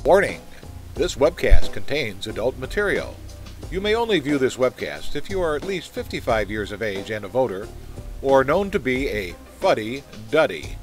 Warning! This webcast contains adult material. You may only view this webcast if you are at least 55 years of age and a voter, or known to be a fuddy-duddy.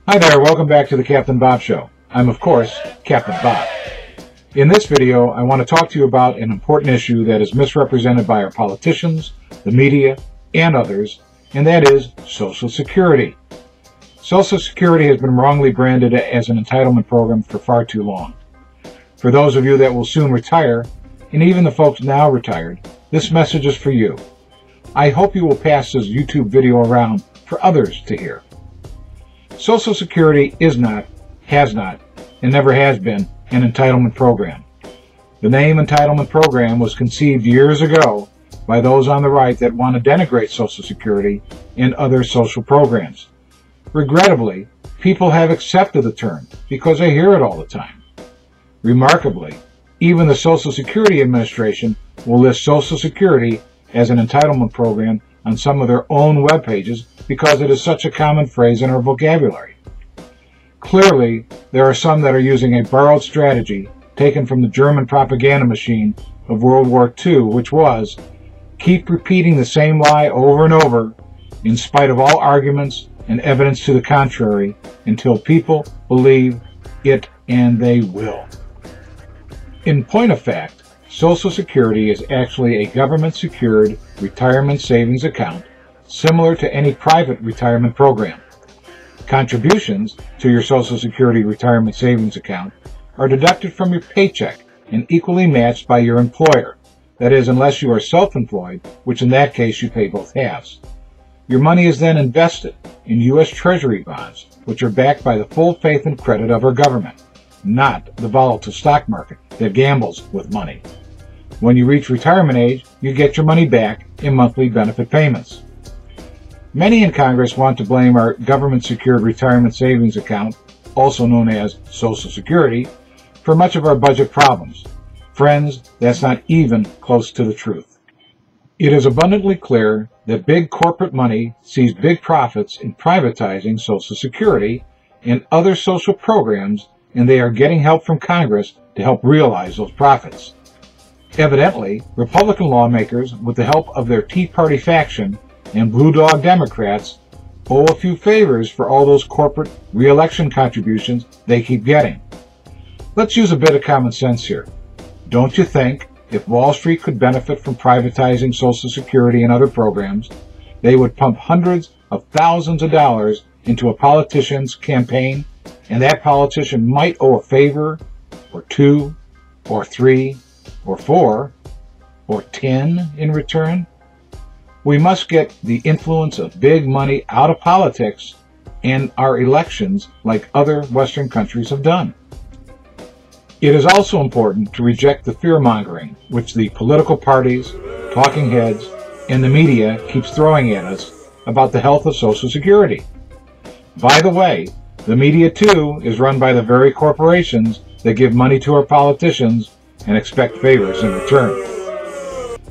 Hi there, welcome back to the Captain Bob Show. I'm, of course, Captain Bob. In this video, I want to talk to you about an important issue that is misrepresented by our politicians, the media, and others, and that is Social Security. Social Security has been wrongly branded as an entitlement program for far too long. For those of you that will soon retire, and even the folks now retired, this message is for you. I hope you will pass this YouTube video around for others to hear. Social Security is not, has not, and never has been an entitlement program. The name entitlement program was conceived years ago by those on the right that want to denigrate Social Security and other social programs. Regrettably, people have accepted the term because they hear it all the time. Remarkably, even the Social Security Administration will list Social Security as an entitlement program on some of their own web pages because it is such a common phrase in our vocabulary. Clearly, there are some that are using a borrowed strategy taken from the German propaganda machine of World War II, which was, keep repeating the same lie over and over, in spite of all arguments and evidence to the contrary, until people believe it, and they will. In point of fact, Social Security is actually a government-secured retirement savings account, similar to any private retirement program. Contributions to your Social Security retirement savings account are deducted from your paycheck and equally matched by your employer. That is, unless you are self-employed, which in that case you pay both halves. Your money is then invested in U.S. Treasury bonds, which are backed by the full faith and credit of our government, not the volatile stock market that gambles with money. When you reach retirement age, you get your money back in monthly benefit payments. Many in Congress want to blame our government-secured retirement savings account, also known as Social Security, for much of our budget problems. Friends, that's not even close to the truth. It is abundantly clear that big corporate money sees big profits in privatizing Social Security and other social programs, and they are getting help from Congress to help realize those profits. Evidently, Republican lawmakers, with the help of their Tea Party faction and Blue Dog Democrats, owe a few favors for all those corporate re-election contributions they keep getting. Let's use a bit of common sense here. Don't you think if Wall Street could benefit from privatizing Social Security and other programs, they would pump hundreds of thousands of dollars into a politician's campaign, and that politician might owe a favor, or two, or three, or four, or 10 in return? We must get the influence of big money out of politics and our elections like other Western countries have done. It is also important to reject the fear-mongering which the political parties, talking heads, and the media keeps throwing at us about the health of Social Security. By the way, the media too is run by the very corporations that give money to our politicians and expect favors in return.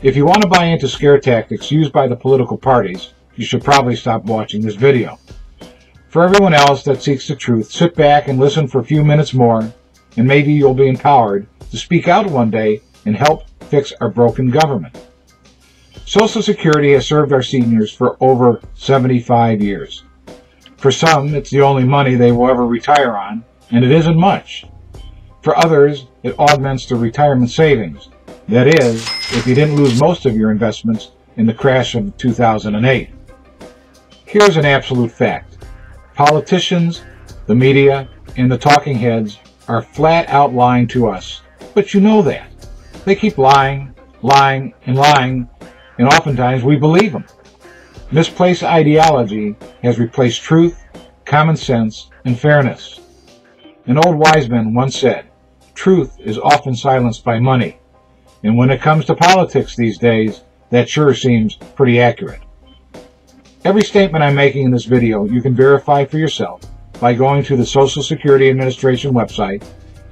If you want to buy into scare tactics used by the political parties, you should probably stop watching this video. For everyone else that seeks the truth, sit back and listen for a few minutes more, and maybe you'll be empowered to speak out one day and help fix our broken government. Social Security has served our seniors for over 75 years. For some, it's the only money they will ever retire on, and it isn't much. For others, it augments their retirement savings. That is, if you didn't lose most of your investments in the crash of 2008. Here's an absolute fact. Politicians, the media, and the talking heads are flat out lying to us, but you know that. They keep lying, lying, and lying, and oftentimes we believe them. Misplaced ideology has replaced truth, common sense, and fairness. An old wise man once said, "Truth is often silenced by money." And when it comes to politics these days, that sure seems pretty accurate. Every statement I'm making in this video you can verify for yourself by going to the Social Security Administration website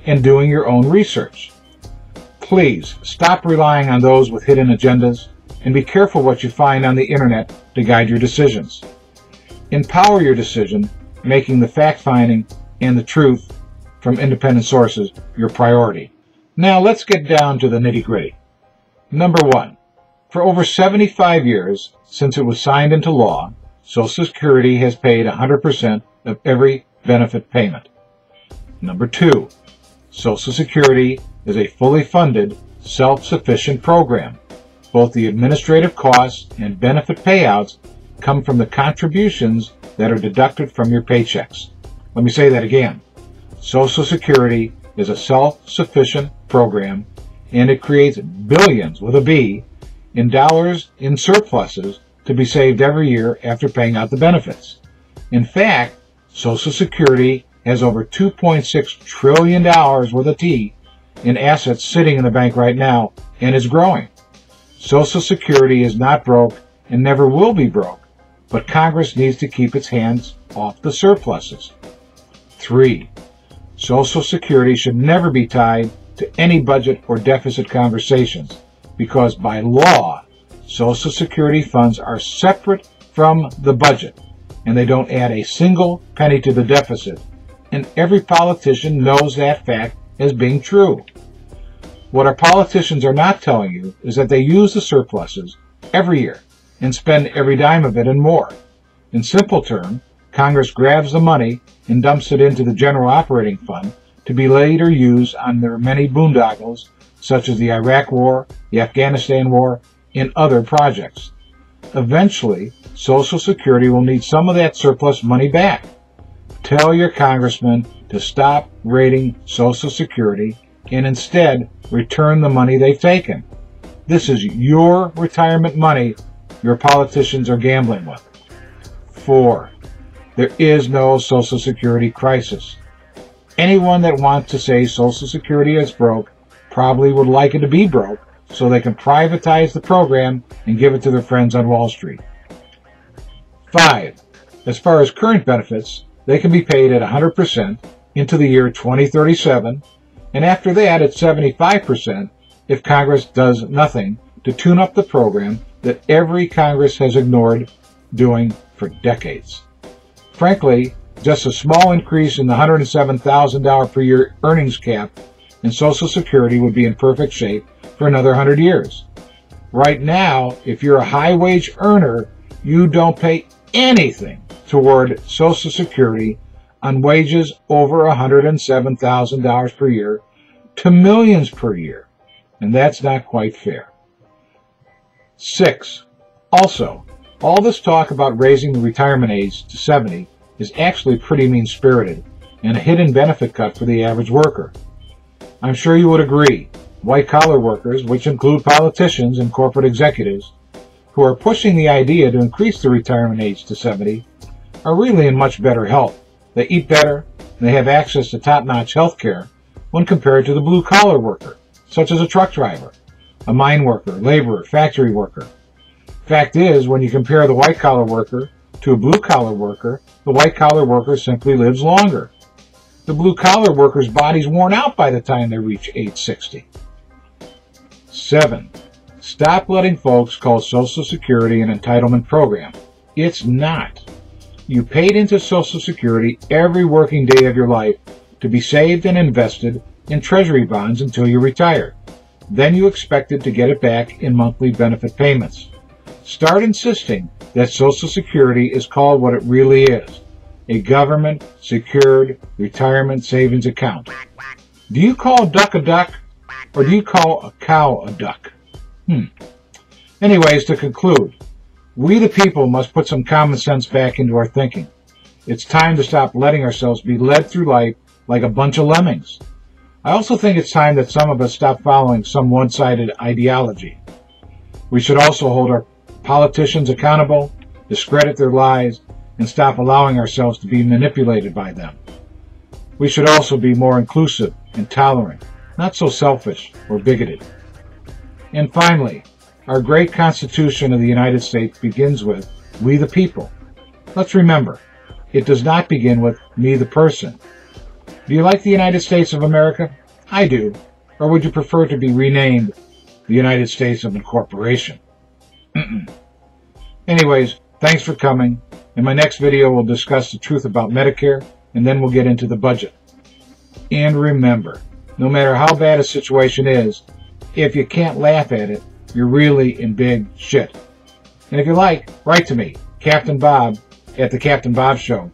and doing your own research. Please stop relying on those with hidden agendas and be careful what you find on the internet to guide your decisions. Empower your decision, making the fact-finding and the truth from independent sources your priority. Now let's get down to the nitty-gritty. Number 1. For over 75 years since it was signed into law, Social Security has paid 100% of every benefit payment. Number 2. Social Security is a fully funded, self-sufficient program. Both the administrative costs and benefit payouts come from the contributions that are deducted from your paychecks. Let me say that again. Social Security is a self-sufficient program, and it creates billions, with a B, in dollars in surpluses to be saved every year after paying out the benefits. In fact, Social Security has over $2.6 trillion with a T in assets sitting in the bank right now, and is growing. Social Security is not broke and never will be broke, but Congress needs to keep its hands off the surpluses. 3. Social Security should never be tied to any budget or deficit conversations, because by law, Social Security funds are separate from the budget, and they don't add a single penny to the deficit, and every politician knows that fact as being true. What our politicians are not telling you is that they use the surpluses every year and spend every dime of it and more. In simple terms, Congress grabs the money and dumps it into the general operating fund to be later used on their many boondoggles, such as the Iraq War, the Afghanistan War, and other projects. Eventually, Social Security will need some of that surplus money back. Tell your congressman to stop raiding Social Security and instead return the money they've taken. This is your retirement money your politicians are gambling with. 4. There is no Social Security crisis. Anyone that wants to say Social Security is broke probably would like it to be broke so they can privatize the program and give it to their friends on Wall Street. 5. As far as current benefits, they can be paid at 100% into the year 2037, and after that at 75% if Congress does nothing to tune up the program that every Congress has ignored doing for decades. Frankly, just a small increase in the $107,000 per year earnings cap in Social Security would be in perfect shape for another 100 years. Right now, if you're a high-wage earner, you don't pay anything toward Social Security on wages over $107,000 per year to millions per year, and that's not quite fair. 6. Also, all this talk about raising the retirement age to 70 is actually pretty mean-spirited and a hidden benefit cut for the average worker. I'm sure you would agree, white-collar workers, which include politicians and corporate executives, who are pushing the idea to increase the retirement age to 70, are really in much better health. They eat better, and they have access to top-notch health care when compared to the blue-collar worker, such as a truck driver, a mine worker, laborer, factory worker. Fact is, when you compare the white-collar worker to a blue-collar worker, the white-collar worker simply lives longer. The blue-collar worker's body's worn out by the time they reach age 60. 7. Stop letting folks call Social Security an entitlement program. It's not. You paid into Social Security every working day of your life to be saved and invested in treasury bonds until you retire. Then you expected to get it back in monthly benefit payments. Start insisting that Social Security is called what it really is, a government-secured retirement savings account. Do you call a duck, or do you call a cow a duck? Anyways, to conclude, we the people must put some common sense back into our thinking. It's time to stop letting ourselves be led through life like a bunch of lemmings. I also think it's time that some of us stop following some one-sided ideology. We should also hold our politicians accountable, discredit their lies, and stop allowing ourselves to be manipulated by them. We should also be more inclusive and tolerant, not so selfish or bigoted. And finally, our great Constitution of the United States begins with "We the people." Let's remember, it does not begin with "me the person." Do you like the United States of America? I do. Or would you prefer to be renamed the United States of Incorporation? Anyways, thanks for coming. In my next video, we'll discuss the truth about Medicare, and then we'll get into the budget. And remember, no matter how bad a situation is, if you can't laugh at it, you're really in big shit. And if you like, write to me, Captain Bob, at The Captain Bob Show.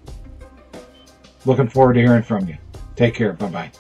Looking forward to hearing from you. Take care. Bye-bye.